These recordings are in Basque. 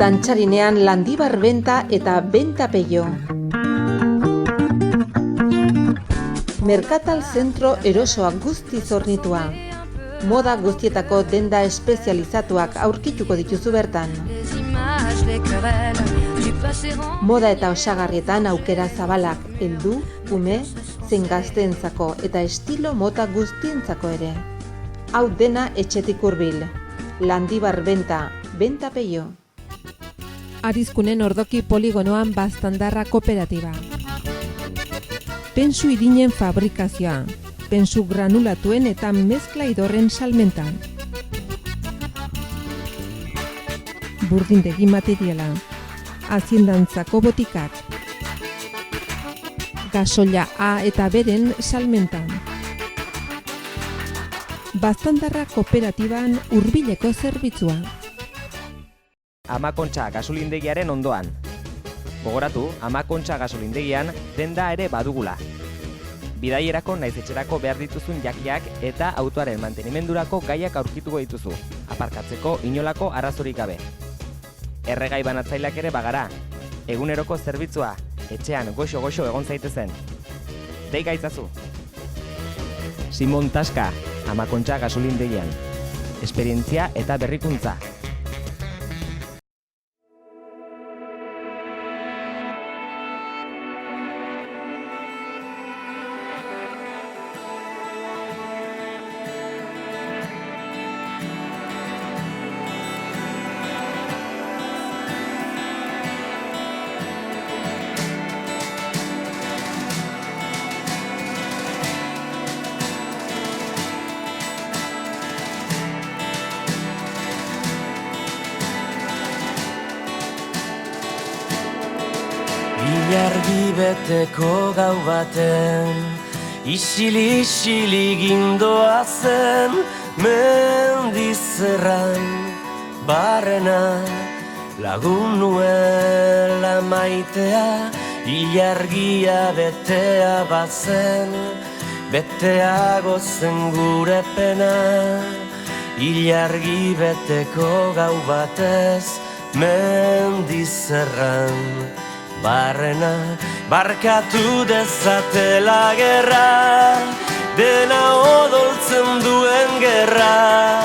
Dantxarinean Landibar Benta eta Benta Peio. Merkatal zentro erosoa guztiz hornitua. Moda guztietako denda espezializatuak aurkituko dituzu bertan. Moda eta osagarrietan aukera zabalak, heldu, ume, zein gazteentzako eta estilo mota guztientzako ere. Hau dena etxetik hurbil. Landibar Benta, Benta Peio. Arizkunen ordoki poligonoan Baztandarra kooperatiba. Pentsu irinen fabrikazioa, pentsu granulatuen eta mezkla idorren salmentan. Burdindegi materiala, haziendantzako botikak. Gasoila A eta beren salmentan. Baztandarra kooperatiban hurbileko zerbitzua. Amakontxa gasolindegiaren ondoan. Gogoratu, Amakontxa gasolindegian denda ere badugula. Bidaierako naiz etxerako behar dituzun jakiak eta autoaren mantenimendurako gaiak aurkituko dituzu, aparkatzeko inolako arazorik gabe. Erregai banatzaileak ere bagara, eguneroko zerbitzua, etxean goxo-goxo egon zaitezen. Dei gaitzazu. Simon Taska, Amakontxa gasolindegian. Esperientzia eta berrikuntza. Ilargi beteko gau baten, isili-isili gindoa zen, mendizerran barrena lagun nuela maitea, ilargia betea bazen, beteago zen gure pena, ilargi beteko gau batez, mendizerran barrena, barkatu dezatela gerra, dena odoltzen duen gerra,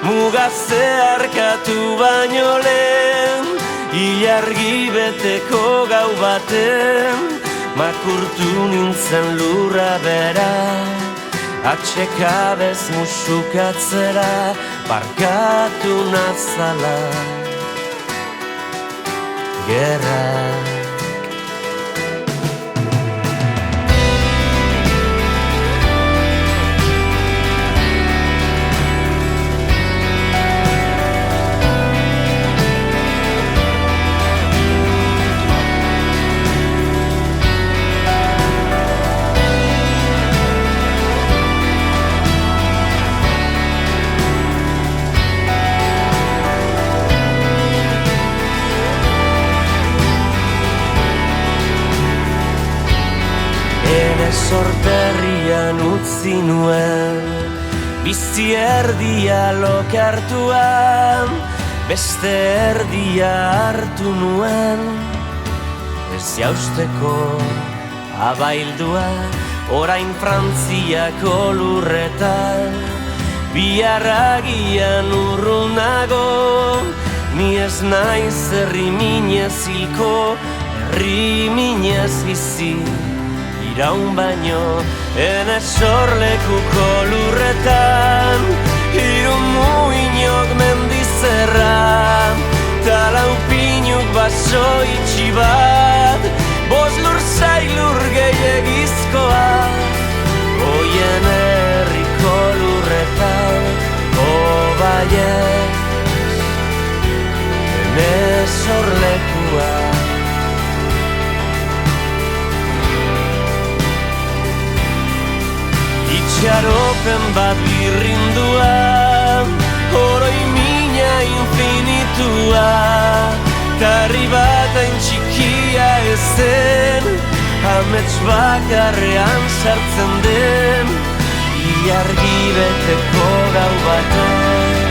mugazte arkatu baino lehen, ilargi beteko gau baten, makurtu nintzen lurra bera, atxekabez musukatzera, barkatu nazala gerra. Sorterrian utzi nuen, bizi erdia lokartuan, beste erdia hartu nuen, ez jausteko abaildua, orain Frantziako lurretan, biharragian urrunago, ni ez naiz herri minez hilko, herri minez bizi. Iraun baino, ene sorlekuko lurretan, hiru muinok mendizerra, talau pinuk baso itxi bat, bos lur zailur gehiagizkoa, oien herriko lurretan, obaiez, ene sorlekua. Itxaropen bat birrindua, oroi mina infinitua, tarri bat hain txikia ezen, amets bakarrean sartzen den, ilargi beteko gau baten.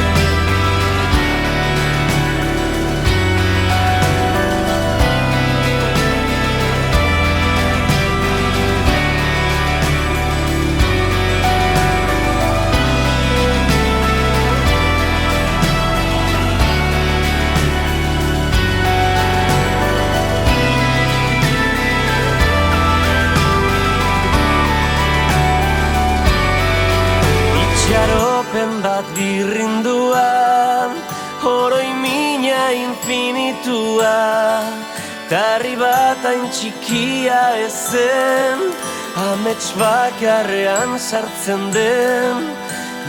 hain txikia ezen, amets bakarrean sartzen den,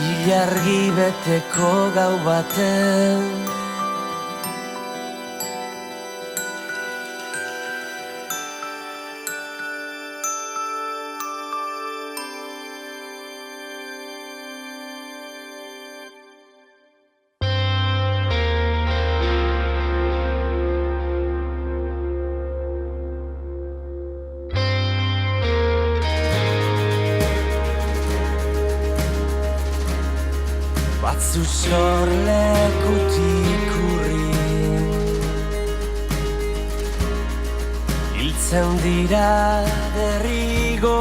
ilargi beteko gau baten. Batzu sorlekutik urrin hiltzen dira derrigo,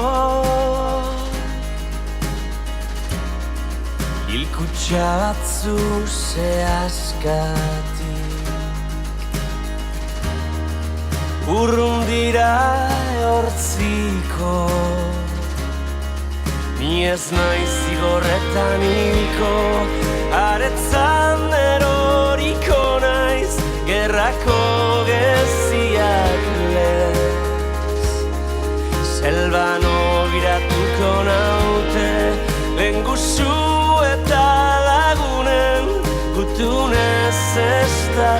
hilkutxa batzu zehazkatik urrun dira hortziko. Ni ez naiz zigorretan hilko, aretzan eroriko naiz, gerrako geziak lez. Selban obiratuko naute, lenguzu eta lagunen, gutunez ez da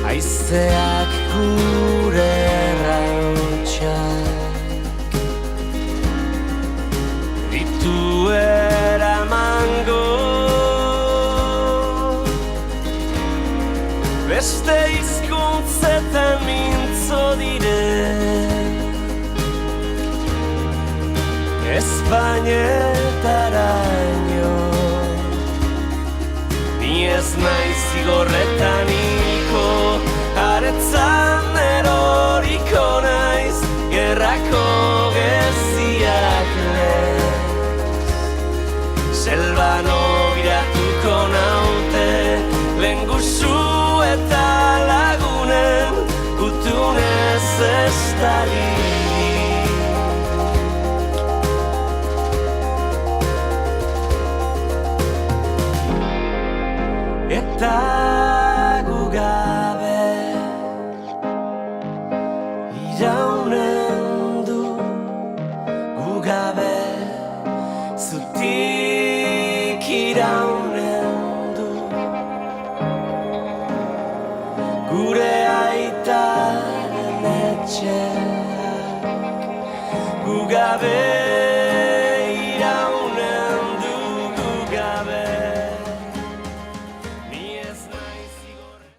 Haizeak gure errautxak ditu eramango, beste hizkuntzetan mintzo dire, Espainetaraino. Ni ez naiz zigorretan hilko, aretzan eroriko naiz, gerrako geziak lez. Selban obiratuko naute, lenguzu eta lagunen, gutunez ez da eta gu gabe iraunen du, gu gabe zutik iraunen du, gure aitaren etxeak gu gabe